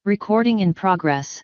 Recording in progress.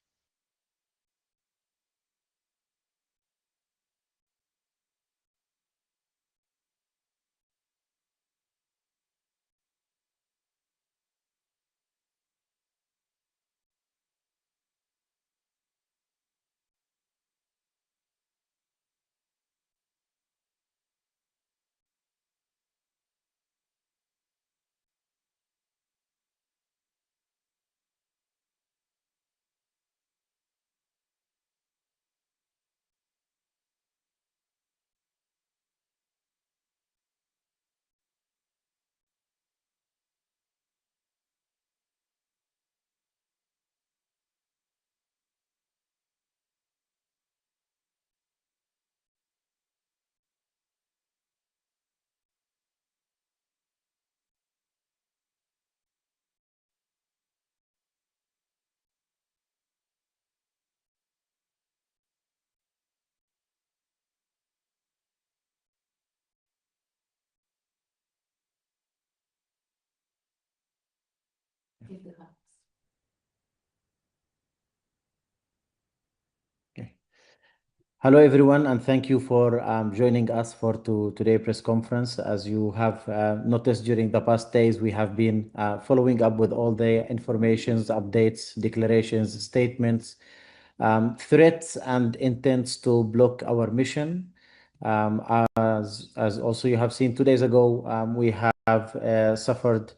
Okay. Hello, everyone, and thank you for joining us for today's press conference. As you have noticed during the past days, we have been following up with all the informations, updates, declarations, statements, threats, and intents to block our mission. As also you have seen 2 days ago, we have suffered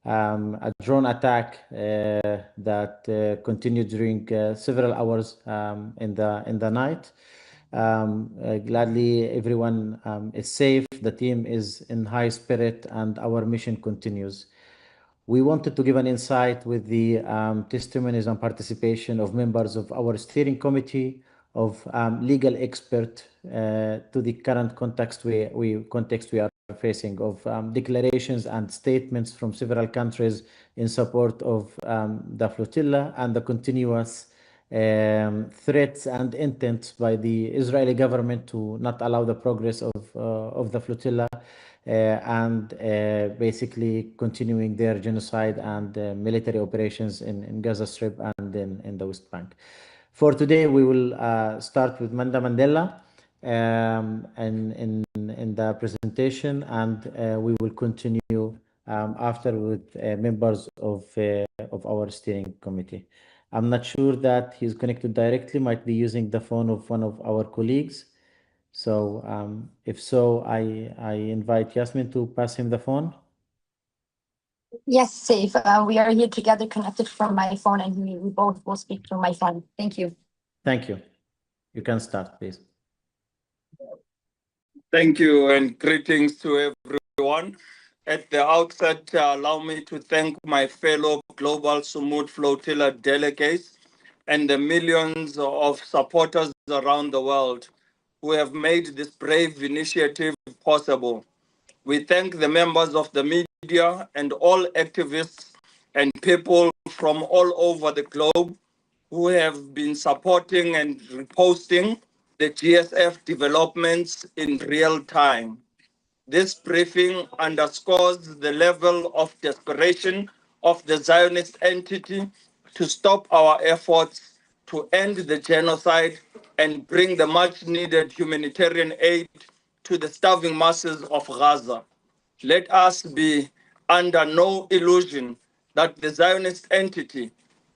a drone attack that continued during several hours in the night. Gladly, everyone is safe. The team is in high spirit, and our mission continues. We wanted to give an insight with the testimonies and participation of members of our steering committee, of legal expert to the current context we are facing, of declarations and statements from several countries in support of the flotilla and the continuous threats and intents by the Israeli government to not allow the progress of the flotilla and basically continuing their genocide and military operations in Gaza Strip and in the West Bank. For today, we will start with Manda Mandela in the presentation, and we will continue after with members of our steering committee. I'm not sure that he's connected directly, might be using the phone of one of our colleagues. So if so, I invite Yasmin to pass him the phone. Yes, safe. We are here together connected from my phone, and we both will speak through my phone. Thank you. Thank you. You can start, please. Thank you and greetings to everyone. At the outset, allow me to thank my fellow Global Sumud Flotilla delegates and the millions of supporters around the world who have made this brave initiative possible. We thank the members of the media and all activists and people from all over the globe who have been supporting and reposting the GSF developments in real time. This briefing underscores the level of desperation of the Zionist entity to stop our efforts to end the genocide and bring the much needed humanitarian aid to the starving masses of Gaza. Let us be under no illusion that the Zionist entity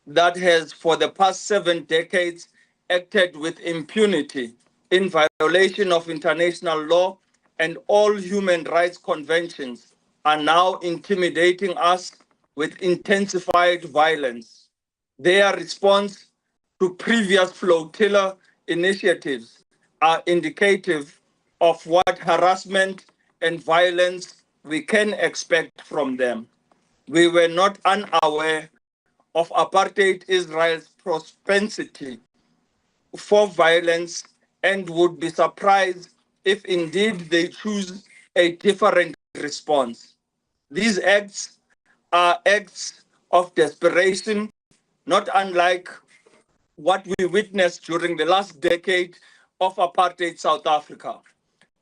that has for the past 7 decades acted with impunity in violation of international law and all human rights conventions are now intimidating us with intensified violence. Their response to previous flotilla initiatives are indicative of what harassment and violence we can expect from them. We were not unaware of apartheid Israel's propensity for violence and would be surprised if indeed they choose a different response. These acts are acts of desperation, not unlike what we witnessed during the last decade of apartheid South Africa.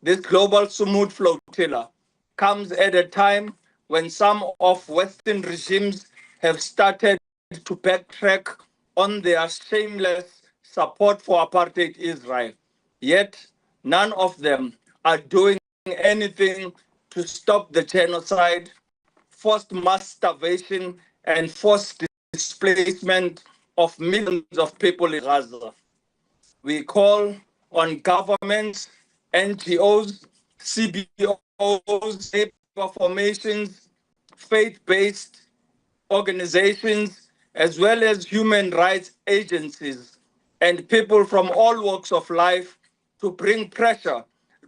This global Sumud Flotilla comes at a time when some of Western regimes have started to backtrack on their shameless support for apartheid Israel. Yet, none of them are doing anything to stop the genocide, forced mass starvation, and forced displacement of millions of people in Gaza. We call on governments, NGOs, CBOs, labor formations, faith-based organizations, as well as human rights agencies and people from all walks of life to bring pressure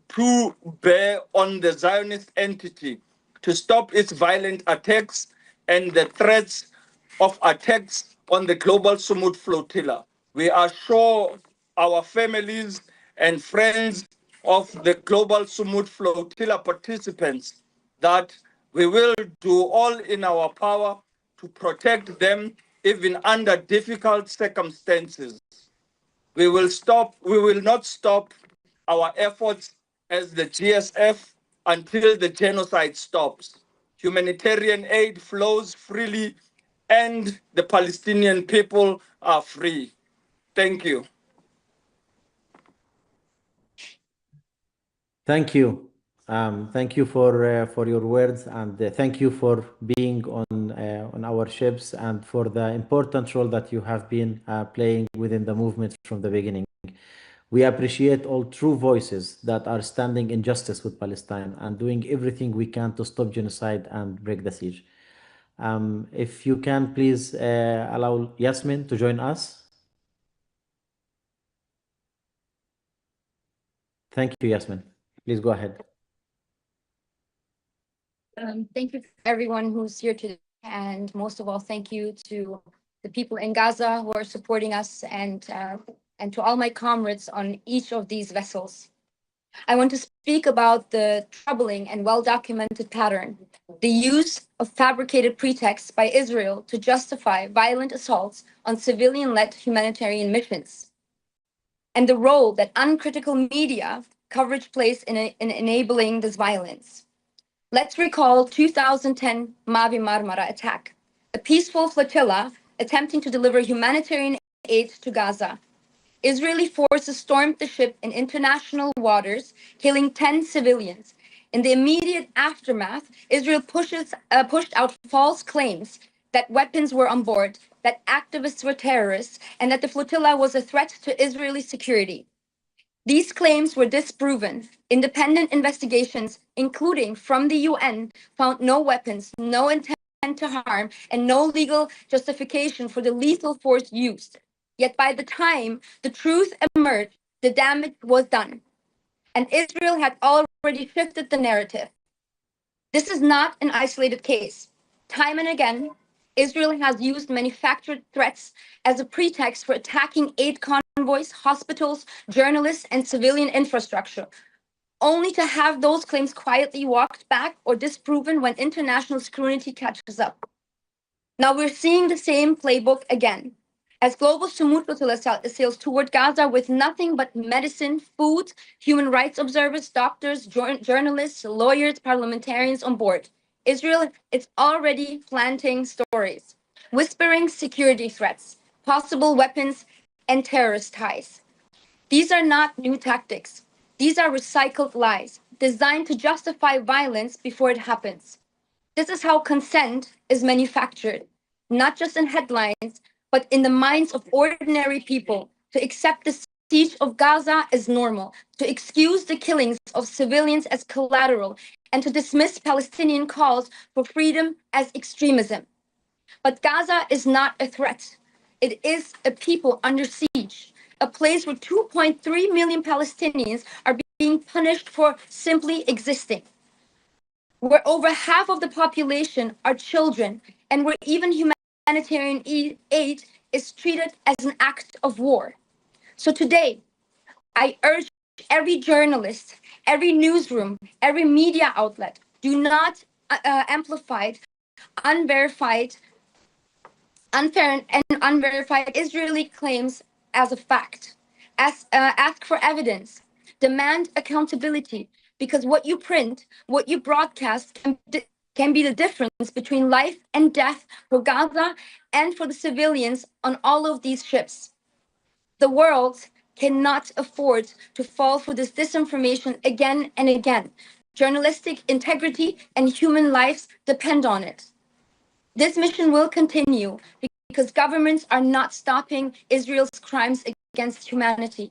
to bear on the Zionist entity to stop its violent attacks and the threats of attacks on the global Sumud Flotilla. We assure our families and friends of the global Sumud Flotilla participants that we will do all in our power to protect them even under difficult circumstances. We will not stop our efforts as the GSF until the genocide stops. Humanitarian aid flows freely and the Palestinian people are free. Thank you. Thank you. Thank you for your words, and thank you for being on our ships and for the important role that you have been playing within the movement from the beginning. We appreciate all true voices that are standing in justice with Palestine and doing everything we can to stop genocide and break the siege. If you can, please allow Yasmin to join us. Thank you, Yasmin. Please go ahead. Thank you to everyone who's here today, and most of all, thank you to the people in Gaza who are supporting us, and to all my comrades on each of these vessels. I want to speak about the troubling and well-documented pattern, the use of fabricated pretexts by Israel to justify violent assaults on civilian-led humanitarian missions, and the role that uncritical media coverage plays in enabling this violence. Let's recall 2010 Mavi Marmara attack, a peaceful flotilla attempting to deliver humanitarian aid to Gaza. Israeli forces stormed the ship in international waters, killing 10 civilians. In the immediate aftermath, Israel pushed out false claims that weapons were on board, that activists were terrorists, and that the flotilla was a threat to Israeli security. These claims were disproven. Independent investigations, including from the UN, found no weapons, no intent to harm, and no legal justification for the lethal force used. Yet by the time the truth emerged, the damage was done, and Israel had already shifted the narrative. This is not an isolated case. Time and again, Israel has used manufactured threats as a pretext for attacking aid convoys, hospitals, journalists, and civilian infrastructure, only to have those claims quietly walked back or disproven when international scrutiny catches up. Now we're seeing the same playbook again. As global Sumud Flotilla sails toward Gaza with nothing but medicine, food, human rights observers, doctors, journalists, lawyers, parliamentarians on board, Israel is already planting stories, whispering security threats, possible weapons, and terrorist ties. These are not new tactics. These are recycled lies designed to justify violence before it happens. This is how consent is manufactured, not just in headlines, but in the minds of ordinary people, to accept the siege of Gaza as normal, to excuse the killings of civilians as collateral, and to dismiss Palestinian calls for freedom as extremism. But Gaza is not a threat. It is a people under siege, a place where 2.3 million Palestinians are being punished for simply existing, where over half of the population are children, and where even humanitarian aid is treated as an act of war. So today, I urge every journalist, every newsroom, every media outlet, do not amplify unverified, unfair, and unverified Israeli claims as a fact. Ask for evidence, demand accountability, because what you print, what you broadcast can be the difference between life and death for Gaza and for the civilians on all of these ships. The world cannot afford to fall for this disinformation again and again. Journalistic integrity and human lives depend on it. This mission will continue because governments are not stopping Israel's crimes against humanity.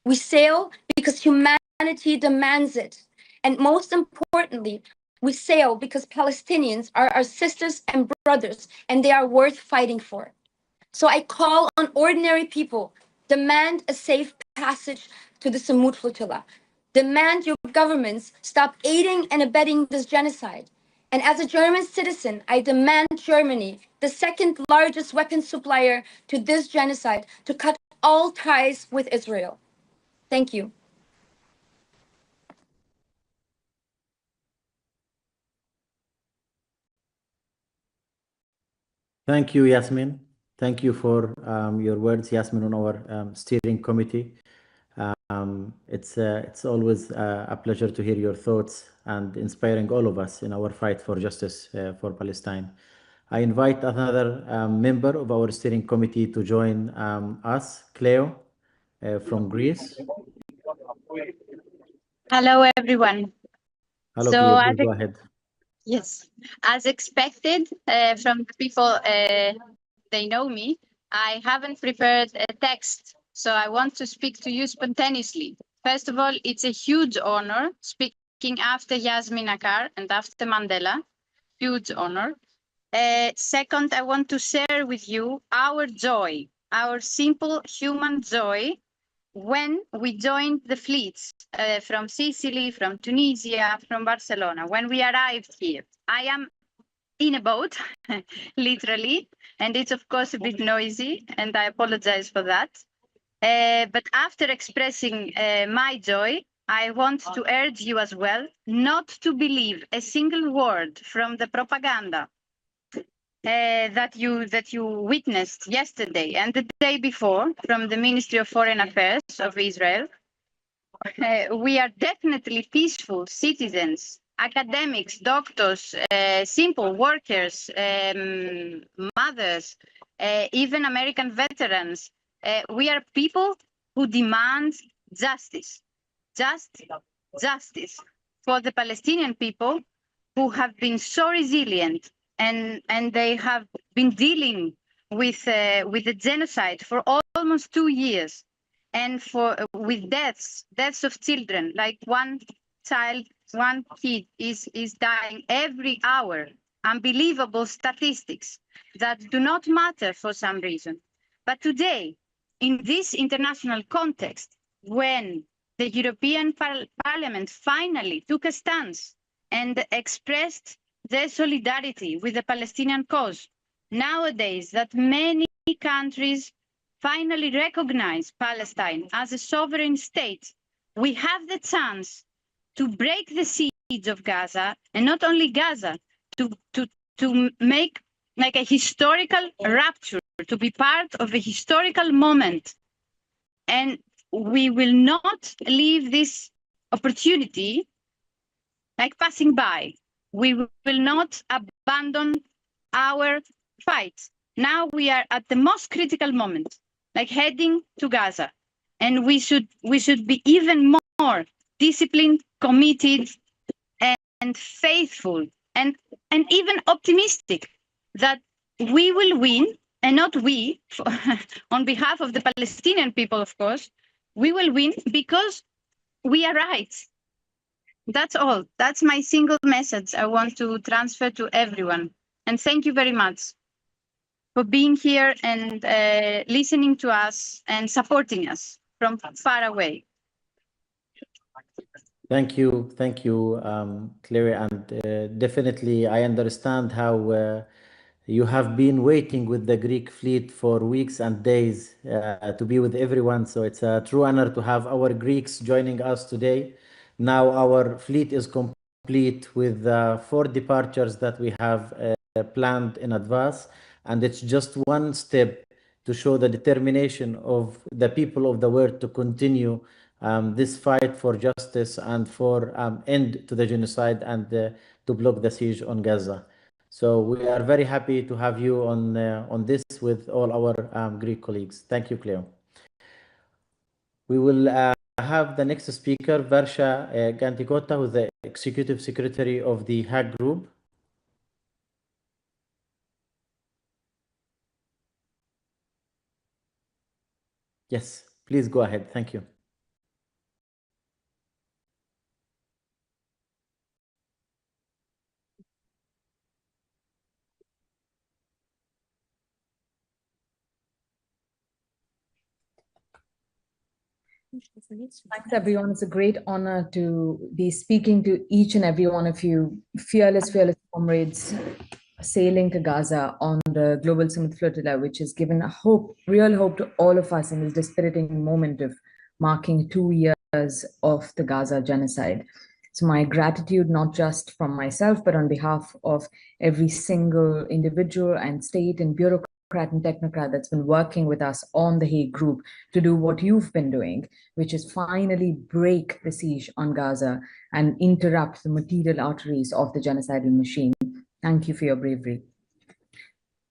We sail because humanity demands it. And most importantly, we sail because Palestinians are our sisters and brothers, and they are worth fighting for. So I call on ordinary people, demand a safe passage to the Sumud Flotilla. Demand your governments stop aiding and abetting this genocide. And as a German citizen, I demand Germany, the second largest weapons supplier to this genocide, to cut all ties with Israel. Thank you. Thank you, Yasmin. Thank you for your words, Yasmin, on our steering committee. It's always a pleasure to hear your thoughts and inspiring all of us in our fight for justice for Palestine. I invite another member of our steering committee to join us, Cleo, from Greece. Hello, everyone. Hello, So Cleo, as please go ahead. Yes, as expected from the people, they know me. I haven't prepared a text, so I want to speak to you spontaneously. First of all, it's a huge honor speaking after Yasmin Akar and after Mandela. Huge honor. Second, I want to share with you our joy, our simple human joy when we joined the fleets from Sicily, from Tunisia, from Barcelona, when we arrived here. I am in a boat, literally, and it's of course a bit noisy, and I apologize for that. But after expressing my joy, I want to urge you as well not to believe a single word from the propaganda that you witnessed yesterday and the day before from the Ministry of Foreign Affairs of Israel. We are definitely peaceful citizens, academics, doctors, simple workers, mothers, even American veterans. We are people who demand justice, justice for the Palestinian people who have been so resilient and they have been dealing with the genocide for almost 2 years, and for with deaths of children, like one kid is dying every hour. Unbelievable statistics that do not matter for some reason. But today, in this international context, when the European Parliament finally took a stance and expressed their solidarity with the Palestinian cause, nowadays that many countries finally recognize Palestine as a sovereign state, we have the chance to break the siege of Gaza, and not only Gaza, to make like a historical rapture, to be part of a historical moment. And we will not leave this opportunity like passing by. We will not abandon our fight. Now we are at the most critical moment, like heading to Gaza, and we should be even more disciplined, committed, and faithful, and even optimistic that we will win, and not we, on behalf of the Palestinian people, of course, we will win because we are right. That's all. That's my single message I want to transfer to everyone. And thank you very much for being here and listening to us and supporting us from far away. Thank you, Clary, and definitely I understand how you have been waiting with the Greek fleet for weeks and days to be with everyone. So it's a true honor to have our Greeks joining us today. Now our fleet is complete with 4 departures that we have planned in advance, and it's just one step to show the determination of the people of the world to continue this fight for justice and for end to the genocide and to block the siege on Gaza. So we are very happy to have you on this with all our Greek colleagues. Thank you, Cleo. We will have the next speaker, Varsha Gantikota, who is the Executive Secretary of the Hague Group. Yes, please go ahead. Thank you. Thanks, everyone. It's a great honor to be speaking to each and every one of you, fearless comrades sailing to Gaza on the global Sumud Flotilla, which has given a hope, real hope to all of us in this dispiriting moment of marking 2 years of the Gaza genocide. So my gratitude, not just from myself, but on behalf of every single individual and state and bureaucrat and technocrat that's been working with us on the Hague Group to do what you've been doing, which is finally break the siege on Gaza and interrupt the material arteries of the genocidal machine. Thank you for your bravery.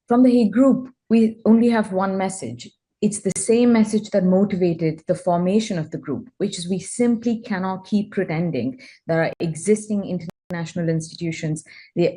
From the Hague Group, we only have one message. It's the same message that motivated the formation of the group, which is we simply cannot keep pretending there are existing international institutions, the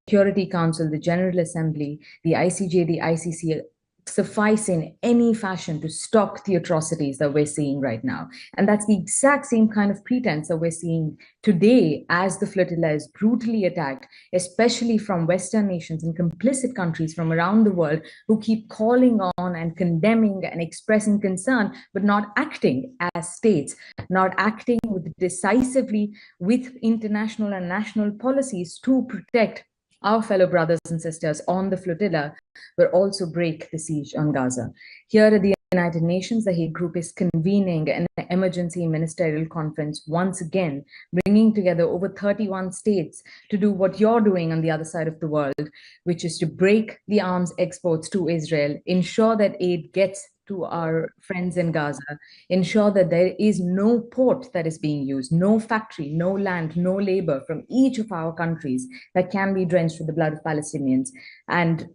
Security Council, the General Assembly, the ICJ, the ICC, suffice in any fashion to stop the atrocities that we're seeing right now. And that's the exact same kind of pretense that we're seeing today as the flotilla is brutally attacked, especially from Western nations and complicit countries from around the world who keep calling on and condemning and expressing concern, but not acting as states, not acting decisively with international and national policies to protect our fellow brothers and sisters on the flotilla, but also break the siege on Gaza. Here at the United Nations, the Hague Group is convening an emergency ministerial conference once again, bringing together over 31 states to do what you're doing on the other side of the world, which is to break the arms exports to Israel, ensure that aid gets to our friends in Gaza, ensure that there is no port that is being used, no factory, no land, no labor from each of our countries that can be drenched with the blood of Palestinians, and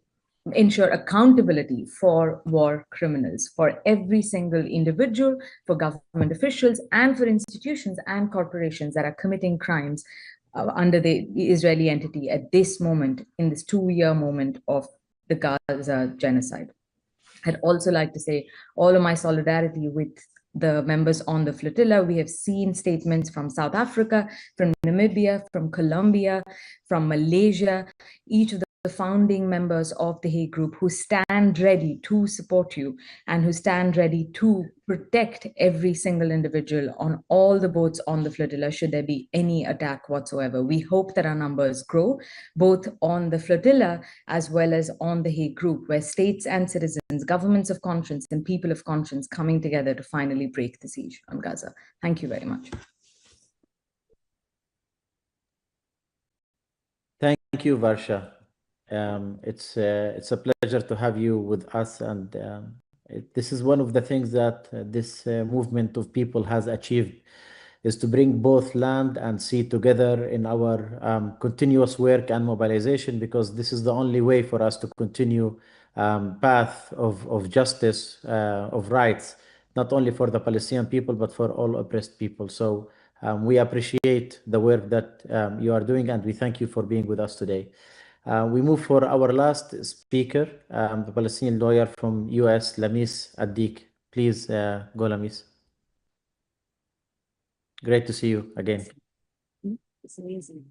ensure accountability for war criminals, for every single individual, for government officials, and for institutions and corporations that are committing crimes under the Israeli entity at this moment, in this 2-year moment of the Gaza genocide. I'd also like to say all of my solidarity with the members on the flotilla. We have seen statements from South Africa, from Namibia, from Colombia, from Malaysia, each of the founding members of the Hague Group who stand ready to support you and who stand ready to protect every single individual on all the boats on the flotilla should there be any attack whatsoever. We hope that our numbers grow, both on the flotilla as well as on the Hague Group, where states and citizens, governments of conscience and people of conscience coming together to finally break the siege on Gaza. Thank you very much. Thank you, Varsha. It's a pleasure to have you with us, and this is one of the things that this movement of people has achieved, is to bring both land and sea together in our continuous work and mobilization, because this is the only way for us to continue path of justice, of rights, not only for the Palestinian people, but for all oppressed people. So we appreciate the work that you are doing, and we thank you for being with us today. We move for our last speaker, the Palestinian lawyer from US, Lamis Addik. Please go, Lamis. Great to see you again. It's amazing.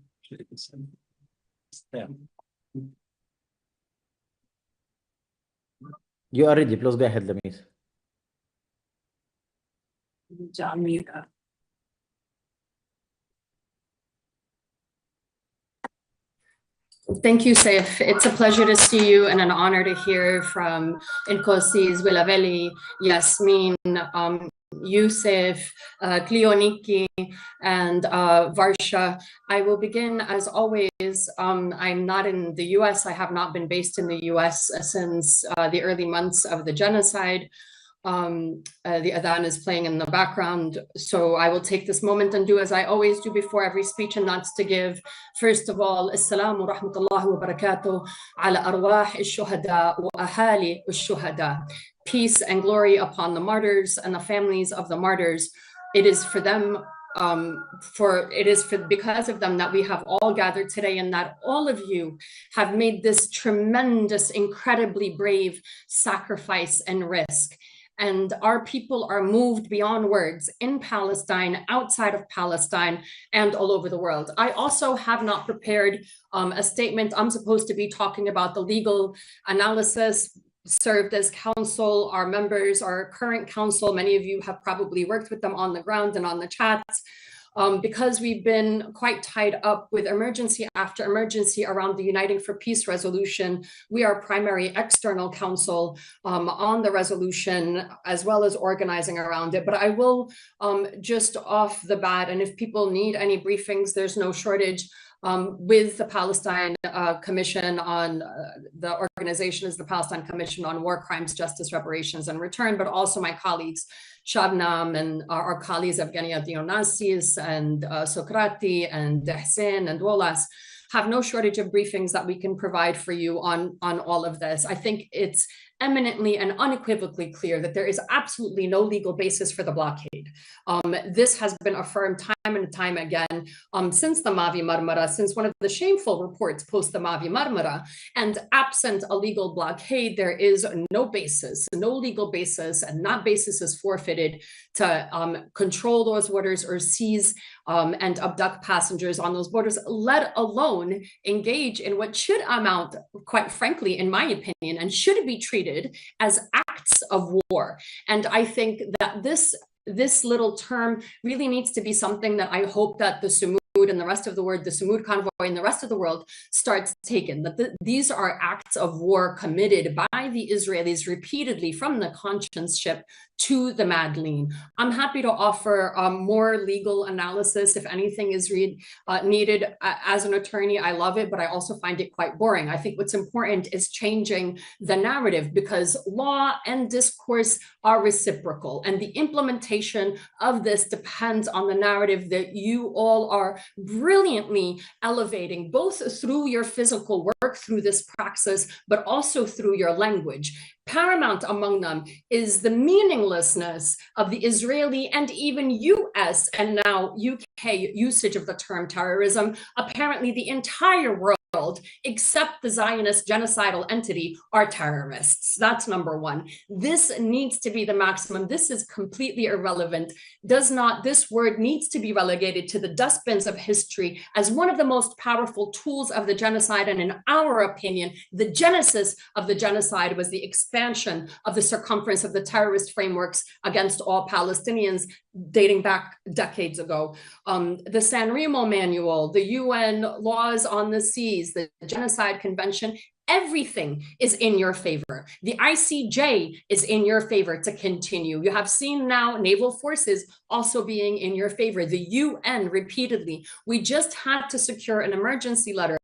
Yeah. You are ready. Please go ahead, Lamis. Thank you, Saif. It's a pleasure to see you and an honor to hear from Inkosis, Willaveli, Yasmin, Yusuf, Cleoniki, and Varsha. I will begin, as always, I'm not in the US. I have not been based in the US since the early months of the genocide. The adhan is playing in the background, so I will take this moment and do as I always do before every speech, and that's to give, first of all, Assalamu rahmatullahi wa barakatuh ala arwah al-shuhada wa ahali al-shuhada. Peace and glory upon the martyrs and the families of the martyrs. It is for them, because of them that we have all gathered today, and that all of you have made this tremendous, incredibly brave sacrifice and risk. And our people are moved beyond words in Palestine, outside of Palestine, and all over the world. I also have not prepared a statement. I'm supposed to be talking about the legal analysis, served as counsel, our members, our current counsel. Many of you have probably worked with them on the ground and on the chats. Because we've been quite tied up with emergency after emergency around the Uniting for Peace resolution, we are primary external counsel on the resolution, as well as organizing around it. But I will just off the bat, and if people need any briefings, there's no shortage. With the Palestine Commission on, the organization is the Palestine Commission on War Crimes, Justice, Reparations, and Return, but also my colleagues, Shabnam, and our colleagues, Evgenia Dionassis, and Sokrati, and Hussein, and Wolas, have no shortage of briefings that we can provide for you on all of this. I think it's eminently and unequivocally clear that there is absolutely no legal basis for the blockade. This has been affirmed time and time again since the Mavi Marmara, since one of the shameful reports post the Mavi Marmara. And absent a legal blockade, there is no basis, no legal basis, and that basis is forfeited to control those borders or seize and abduct passengers on those borders, let alone engage in what should amount, quite frankly, in my opinion, and should be treated as acts of war. And I think that this little term really needs to be something that I hope that the Sumud and the rest of the world, the Sumud convoy and the rest of the world starts taking, that these are acts of war committed by the Israelis repeatedly from the conscience ship to the Madleen. I'm happy to offer more legal analysis if anything is needed. As an attorney, I love it, but I also find it quite boring. I think what's important is changing the narrative, because law and discourse are reciprocal, and the implementation of this depends on the narrative that you all are brilliantly elevating, both through your physical work, through this praxis, but also through your language. Paramount among them is the meaninglessness of the Israeli and even US and now UK usage of the term terrorism. Apparently the entire world, except the Zionist genocidal entity, are terrorists. That's number one. This needs to be the maximum. This is completely irrelevant. This word needs to be relegated to the dustbins of history as one of the most powerful tools of the genocide. And in our opinion, the genesis of the genocide was the expansion of the circumference of the terrorist frameworks against all Palestinians dating back decades ago. The San Remo Manual, the UN laws on the seas, the Genocide Convention, everything is in your favor. The ICJ is in your favor to continue. You have seen now naval forces also being in your favor. The UN repeatedly. We just had to secure an emergency letter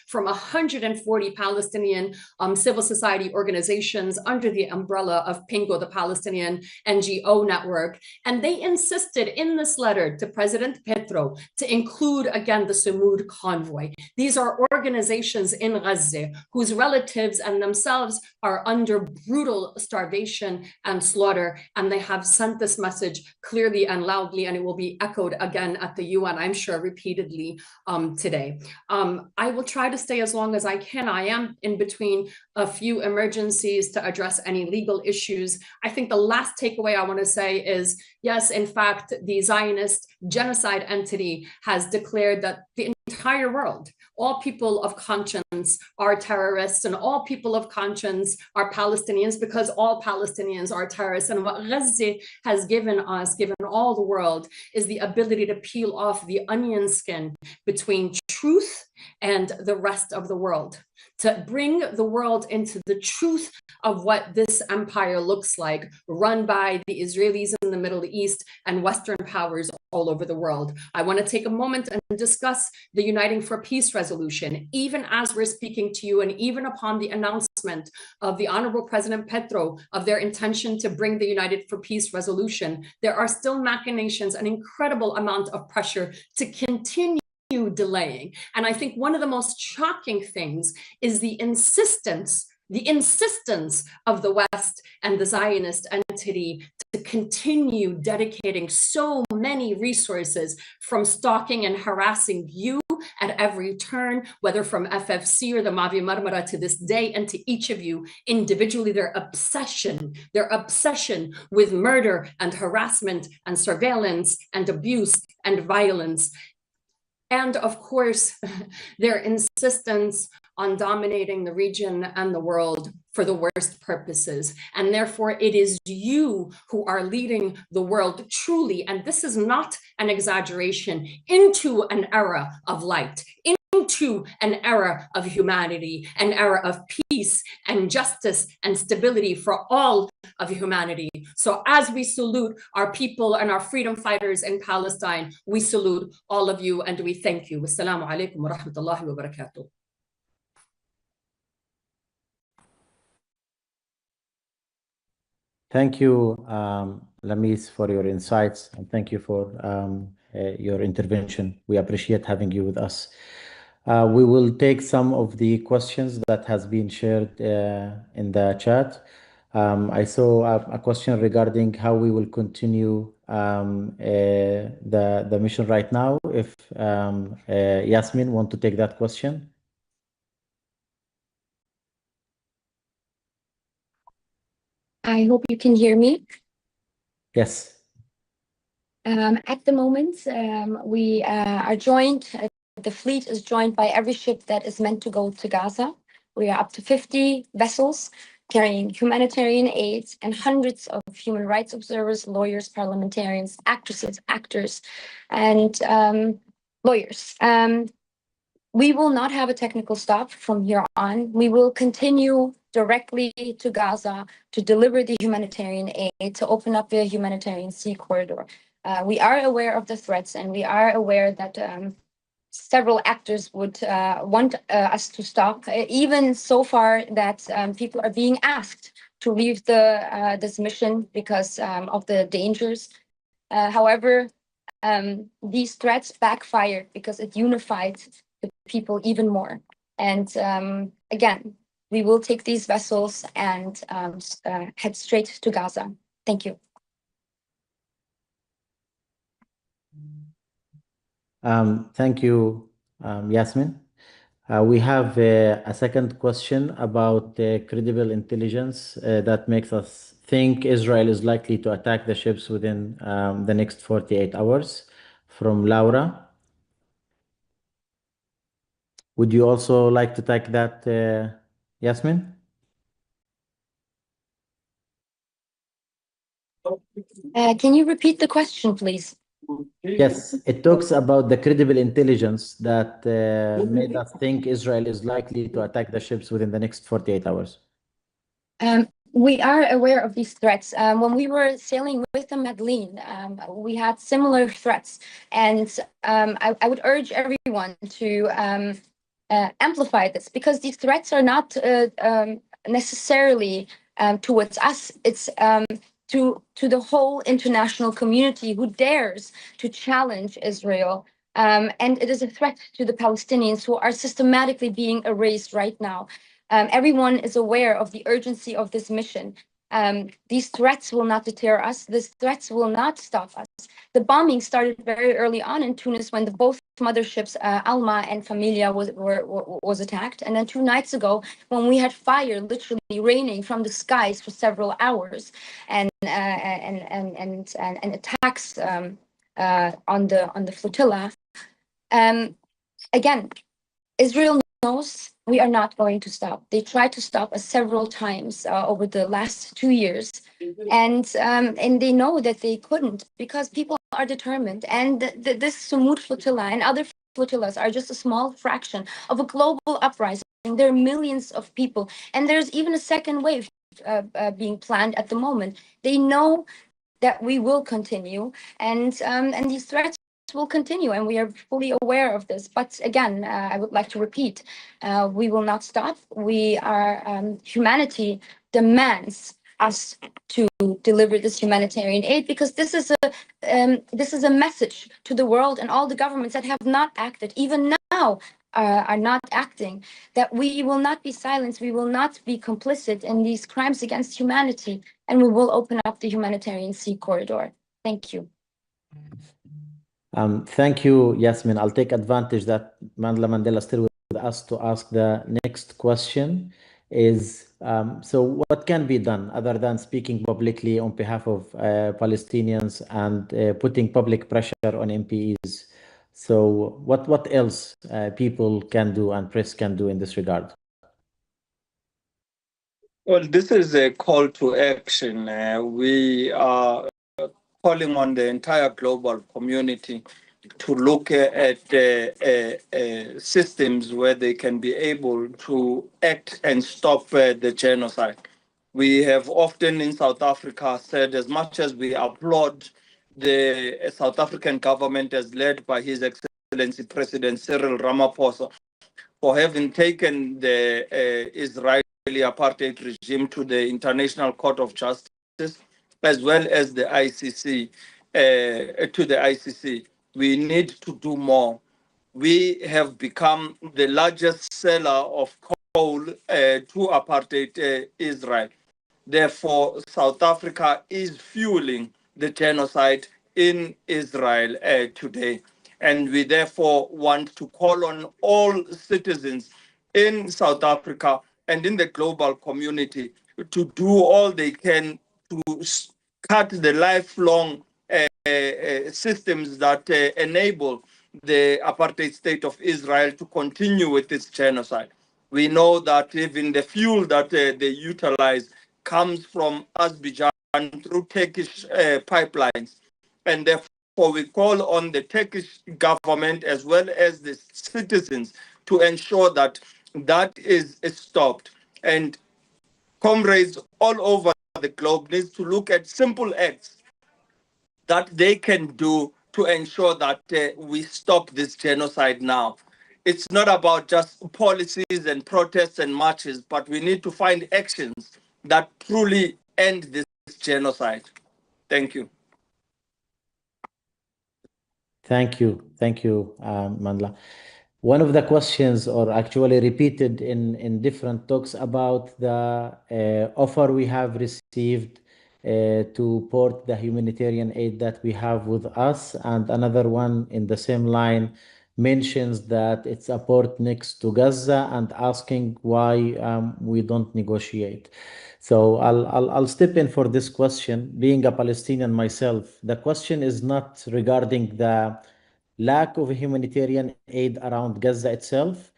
from 140 Palestinian civil society organizations under the umbrella of PINGO, the Palestinian NGO network. And they insisted in this letter to President Petro to include again the Sumud convoy. These are organizations in Gaza whose relatives and themselves are under brutal starvation and slaughter. And they have sent this message clearly and loudly, and it will be echoed again at the UN, I'm sure, repeatedly today. I will try to stay as long as I can. I am in between a few emergencies to address any legal issues. I think the last takeaway I want to say is, yes, in fact, the Zionist genocide entity has declared that the entire world, all people of conscience are terrorists, and all people of conscience are Palestinians, because all Palestinians are terrorists. And what Gaza has given us, given all the world, is the ability to peel off the onion skin between truth and the rest of the world, to bring the world into the truth of what this empire looks like, run by the Israelis in the Middle East and Western powers all over the world. I want to take a moment and discuss the Uniting for Peace resolution. Even as we're speaking to you, and even upon the announcement of the Honorable President Petro of their intention to bring the United for Peace resolution, there are still machinations, an incredible amount of pressure to continue delaying. And I think one of the most shocking things is the insistence of the West and the Zionist entity to continue dedicating so many resources from stalking and harassing you at every turn, whether from FFC or the Mavi Marmara to this day, and to each of you individually, their obsession with murder and harassment and surveillance and abuse and violence. And of course, their insistence on dominating the region and the world for the worst purposes. And therefore, it is you who are leading the world truly, and this is not an exaggeration, into an era of light, into an era of humanity, an era of peace and justice and stability for all of humanity. So as we salute our people and our freedom fighters in Palestine, we salute all of you and we thank you. Wassalamu alaikum wa rahmatullahi wa barakatuh. Thank you, Lamis, for your insights, and thank you for your intervention. We appreciate having you with us. We will take some of the questions that has been shared in the chat. I saw a question regarding how we will continue the mission right now. If Yasmin want to take that question. I hope you can hear me. Yes. At the moment, we are joined, the fleet is joined by every ship that is meant to go to Gaza. We are up to 50 vessels carrying humanitarian aid and hundreds of human rights observers, lawyers, parliamentarians, actresses, actors, and lawyers. We will not have a technical stop from here on. We will continue directly to Gaza to deliver the humanitarian aid, to open up the humanitarian sea corridor. We are aware of the threats, and we are aware that several actors would want us to stop, even so far that people are being asked to leave this mission because of the dangers. However, these threats backfired because it unified the people even more. And again, we will take these vessels and head straight to Gaza. Thank you. Thank you, Yasmin. We have a second question about credible intelligence that makes us think Israel is likely to attack the ships within the next 48 hours, from Laura. Would you also like to take that, Yasmin? Can you repeat the question, please? Yes, it talks about the credible intelligence that made us think Israel is likely to attack the ships within the next 48 hours. We are aware of these threats. When we were sailing with the Madeleine, we had similar threats. And I would urge everyone to amplify this, because these threats are not necessarily towards us. It's to the whole international community who dares to challenge Israel. And it is a threat to the Palestinians who are systematically being erased right now. Everyone is aware of the urgency of this mission. These threats will not deter us. These threats will not stop us. The bombing started very early on in Tunis when both motherships, Alma and Familia, was attacked. And then 2 nights ago, when we had fire literally raining from the skies for several hours, and attacks on the flotilla. Again, Israel knows we are not going to stop. They tried to stop us several times over the last 2 years, and they know that they couldn't, because people are determined. And this Sumud Flotilla and other flotillas are just a small fraction of a global uprising. There are millions of people, and there's even a second wave being planned at the moment. They know that we will continue, and these threats will continue, and we are fully aware of this. But again, I would like to repeat, we will not stop. Humanity demands us to deliver this humanitarian aid, because this is a message to the world and all the governments that have not acted, even now are not acting, that we will not be silenced, we will not be complicit in these crimes against humanity, and we will open up the humanitarian sea corridor. Thank you. Thank you, Yasmin. I'll take advantage that Mandla Mandela is still with us to ask the next question is, so what can be done other than speaking publicly on behalf of Palestinians and putting public pressure on MPs? So what else people can do and press can do in this regard? Well, this is a call to action. We are calling on the entire global community to look at systems where they can be able to act and stop the genocide. We have often in South Africa said, as much as we applaud the South African government as led by His Excellency President Cyril Ramaphosa for having taken the Israeli apartheid regime to the International Court of Justice, as well as the ICC, to the ICC. We need to do more. We have become the largest seller of coal to apartheid Israel. Therefore, South Africa is fueling the genocide in Israel today. And we therefore want to call on all citizens in South Africa and in the global community to do all they can to cut the lifelong systems that enable the apartheid state of Israel to continue with its genocide. We know that even the fuel that they utilize comes from Azerbaijan through Turkish pipelines. And therefore, we call on the Turkish government as well as the citizens to ensure that that is stopped. And comrades all over the globe need to look at simple acts that they can do to ensure that we stop this genocide now. It's not about just policies and protests and marches, but we need to find actions that truly end this genocide. Thank you. Thank you, Mandla. One of the questions, or actually repeated in different talks, about the offer we have received to port the humanitarian aid that we have with us, and another one in the same line mentions that it's a port next to Gaza and asking why we don't negotiate. So I'll step in for this question. Being a Palestinian myself, the question is not regarding the lack of humanitarian aid around Gaza itself.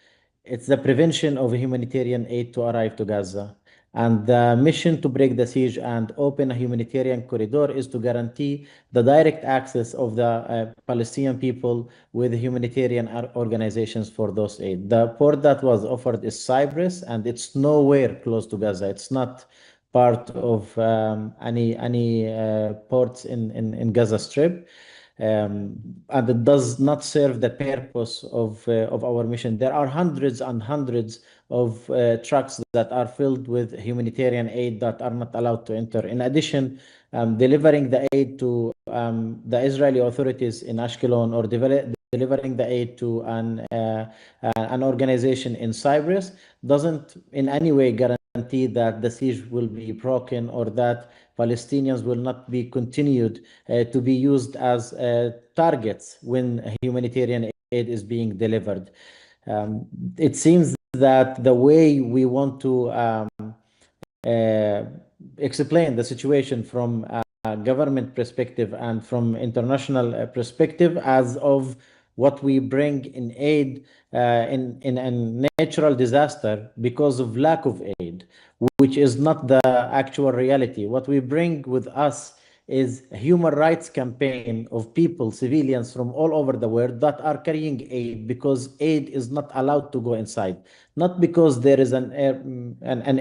It's the prevention of humanitarian aid to arrive to Gaza. And the mission to break the siege and open a humanitarian corridor is to guarantee the direct access of the Palestinian people with humanitarian organizations for those aid. The port that was offered is Cyprus, and it's nowhere close to Gaza. It's not part of any ports in Gaza Strip. And it does not serve the purpose of our mission. There are hundreds and hundreds of trucks that are filled with humanitarian aid that are not allowed to enter. In addition, delivering the aid to the Israeli authorities in Ashkelon, or delivering the aid to an organization in Cyprus doesn't in any way guarantee that the siege will be broken, or that Palestinians will not be continued to be used as targets when humanitarian aid is being delivered. It seems that the way we want to explain the situation from a government perspective and from international perspective as of what we bring in aid in a natural disaster because of lack of aid, which is not the actual reality. What we bring with us is a human rights campaign of people, civilians from all over the world that are carrying aid because aid is not allowed to go inside. Not because there is an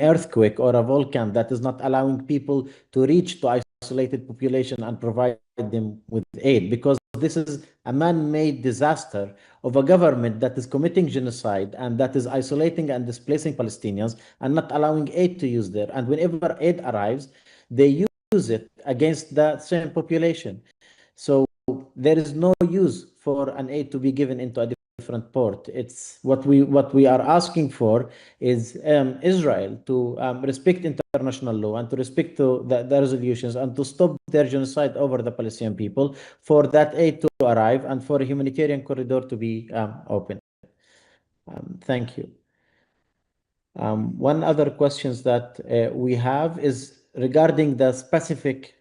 earthquake or a volcano that is not allowing people to reach to isolated population and provide them with aid, because this is a man-made disaster of a government that is committing genocide and that is isolating and displacing Palestinians and not allowing aid to use there. And whenever aid arrives, they use it against the same population. So there is no use for an aid to be given into a different port. It's what we are asking for is Israel to respect international law and to respect the resolutions and to stop their genocide over the Palestinian people, for that aid to arrive and for a humanitarian corridor to be open. Thank you. One other questions that we have is regarding the specific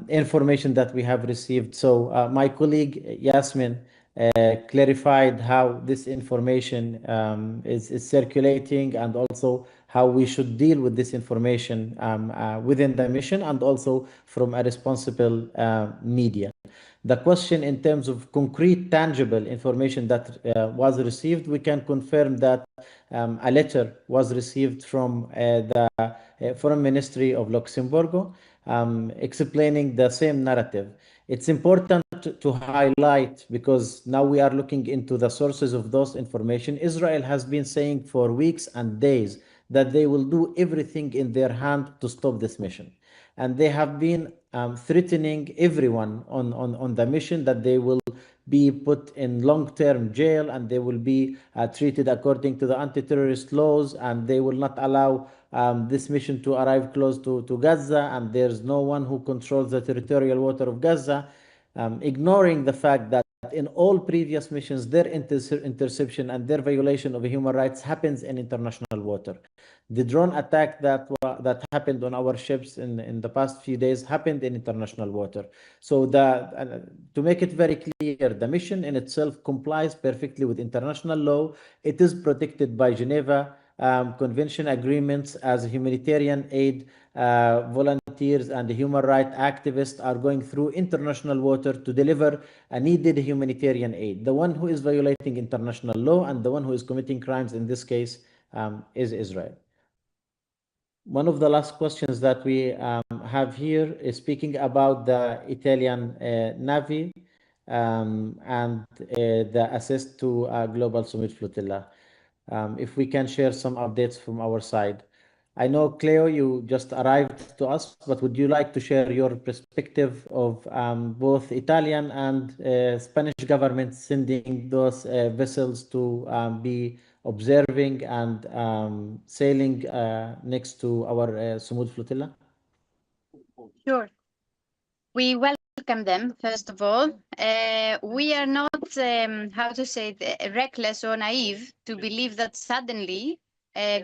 information that we have received. So my colleague Yasmin clarified how this information is circulating, and also how we should deal with this information within the mission, and also from a responsible media. The question in terms of concrete, tangible information that was received, we can confirm that a letter was received from the Foreign Ministry of Luxembourg explaining the same narrative. It's important to highlight, because now we are looking into the sources of those information. Israel has been saying for weeks and days that they will do everything in their hand to stop this mission. And they have been threatening everyone on the mission that they will be put in long-term jail, and they will be treated according to the anti-terrorist laws, and they will not allow this mission to arrive close to Gaza, and there's no one who controls the territorial water of Gaza, ignoring the fact that in all previous missions, their interception and their violation of human rights happens in international water. The drone attack that happened on our ships in the past few days happened in international water. So to make it very clear, the mission in itself complies perfectly with international law. It is protected by Geneva Convention agreements. As humanitarian aid volunteers and human rights activists are going through international water to deliver a needed humanitarian aid. The one who is violating international law and the one who is committing crimes in this case is Israel. One of the last questions that we have here is speaking about the Italian Navy and the assist to Global Sumud Flotilla. If we can share some updates from our side. I know, Cleo, you just arrived to us, but would you like to share your perspective of both Italian and Spanish government sending those vessels to be observing and sailing next to our Sumud Flotilla? Sure. We welcome them, first of all. We are not, how to say, reckless or naive to believe that suddenly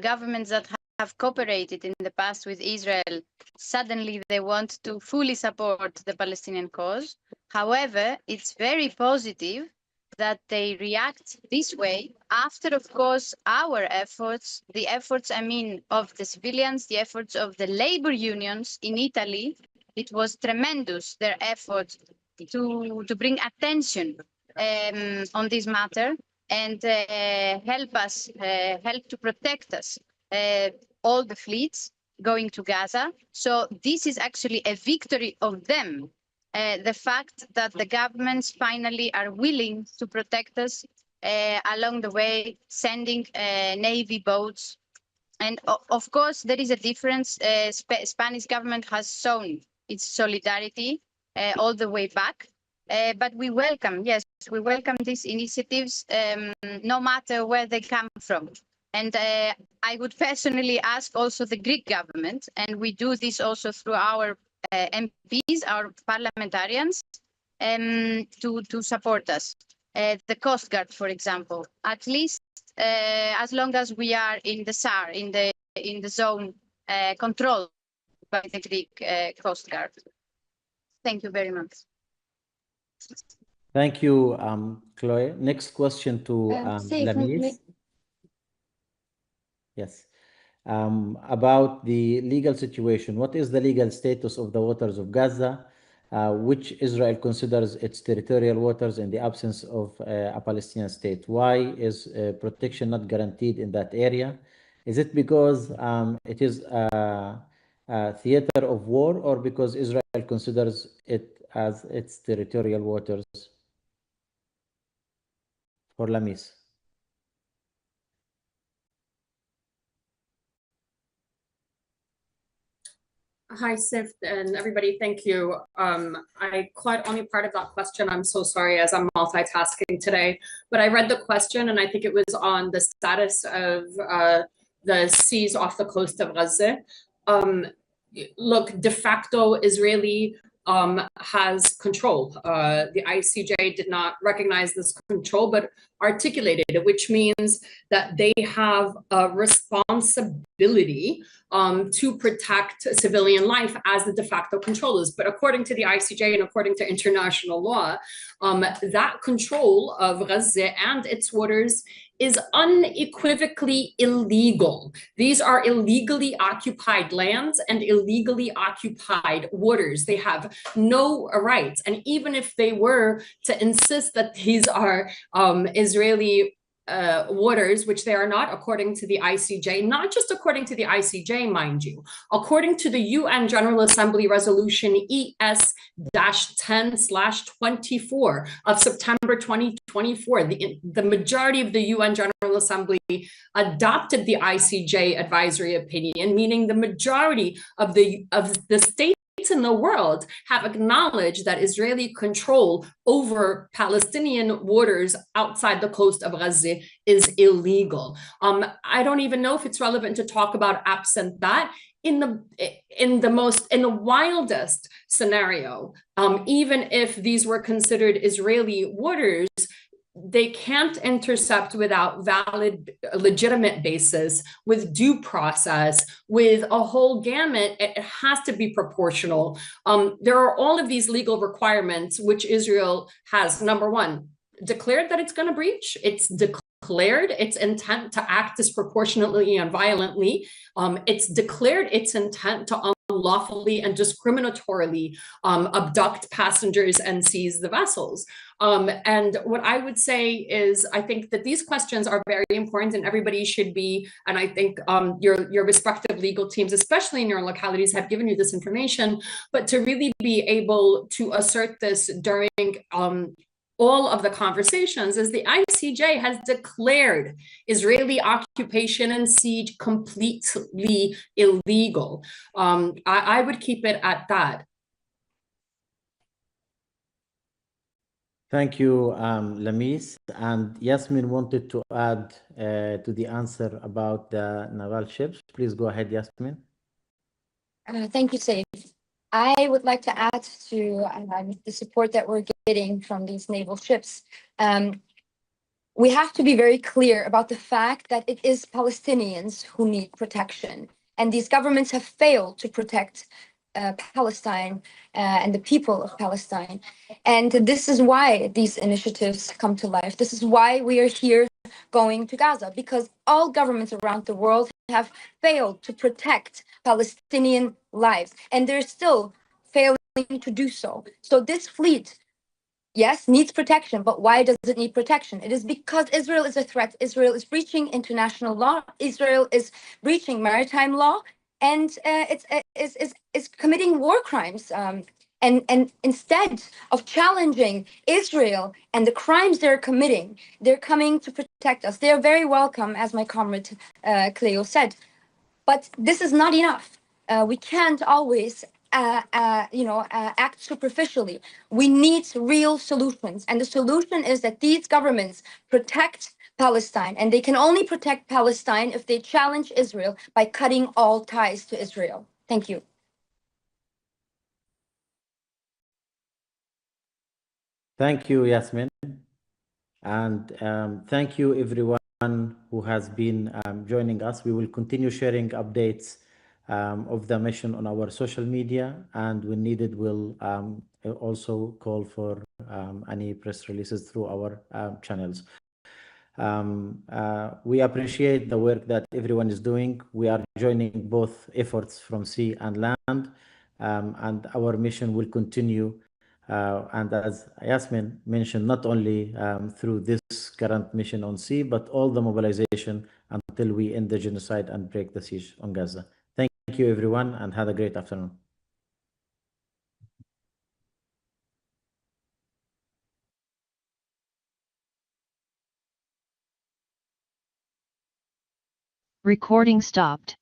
governments that have cooperated in the past with Israel, suddenly they want to fully support the Palestinian cause. However, it's very positive that they react this way after, of course, our efforts, the efforts, I mean, of the civilians, the efforts of the labor unions in Italy. It was tremendous, their effort to bring attention on this matter and help to protect us, all the fleets going to Gaza. So this is actually a victory of them. The fact that the governments finally are willing to protect us along the way, sending Navy boats. And of course, there is a difference. Spanish government has shown its solidarity all the way back. But we welcome, yes, we welcome these initiatives, no matter where they come from. And I would personally ask also the Greek government, and we do this also through our MPs, our parliamentarians, to support us. The Coast Guard, for example, at least as long as we are in the SAR, in the zone controlled by the Greek Coast Guard. Thank you very much. Thank you, Chloe. Next question to Lamis. Yes. About the legal situation. What is the legal status of the waters of Gaza? which Israel considers its territorial waters in the absence of a Palestinian state. Why is protection not guaranteed in that area? Is it because it is a theater of war, or because Israel considers it as its territorial waters? For Lamis. Hi, Sif, and everybody, thank you. I caught only part of that question. I'm so sorry as I'm multitasking today, but I read the question and I think it was on the status of the seas off the coast of Gaza. Look, de facto Israeli has control. The ICJ did not recognize this control, but articulated it, which means that they have a responsibility to protect civilian life as the de facto controllers. But according to the ICJ and according to international law, that control of Gaza and its waters is unequivocally illegal. These are illegally occupied lands and illegally occupied waters. They have no rights. And even if they were to insist that these are Israeli waters, which they are not according to the ICJ, not just according to the ICJ, mind you, according to the UN General Assembly Resolution ES-10/24 of September 2024, the majority of the UN General Assembly adopted the ICJ advisory opinion, meaning the majority of the states in the world have acknowledged that Israeli control over Palestinian waters outside the coast of Gaza is illegal. I don't even know if it's relevant to talk about absent that. In the wildest scenario, even if these were considered Israeli waters, they can't intercept without valid, legitimate basis, with due process, with a whole gamut. It has to be proportional. There are all of these legal requirements, which Israel has, number one, declared that it's going to breach. It's declared its intent to act disproportionately and violently. It's declared its intent to unlawfully and discriminatorily abduct passengers and seize the vessels. And what I would say is, I think that these questions are very important and everybody should be, and I think your respective legal teams, especially in your localities, have given you this information, but to really be able to assert this during all of the conversations is the ICJ has declared Israeli occupation and siege completely illegal. I would keep it at that. Thank you, Lamis. And Yasmin wanted to add to the answer about the naval ships. Please go ahead, Yasmin. Thank you, Saif. I would like to add to the support that we're getting from these naval ships. We have to be very clear about the fact that it is Palestinians who need protection. And these governments have failed to protect Palestine and the people of Palestine. And this is why these initiatives come to life. This is why we are here going to Gaza, because all governments around the world have failed to protect Palestinian lives, and they're still failing to do so. So this fleet, yes, needs protection, but why does it need protection? It is because Israel is a threat. Israel is breaching international law. Israel is breaching maritime law, and it's committing war crimes. And instead of challenging Israel and the crimes they're committing, they're coming to protect us. They're very welcome, as my comrade Cleo said. But this is not enough. We can't always act superficially. We need real solutions. And the solution is that these governments protect Palestine. And they can only protect Palestine if they challenge Israel by cutting all ties to Israel. Thank you. Thank you, Yasmin. And thank you, everyone who has been joining us. We will continue sharing updates of the mission on our social media, and when needed, we'll also call for any press releases through our channels. We appreciate the work that everyone is doing. We are joining both efforts from sea and land. and our mission will continue. And as Yasmin mentioned, not only through this current mission on sea, but all the mobilization until we end the genocide and break the siege on Gaza. Thank you, everyone, and have a great afternoon. Recording stopped.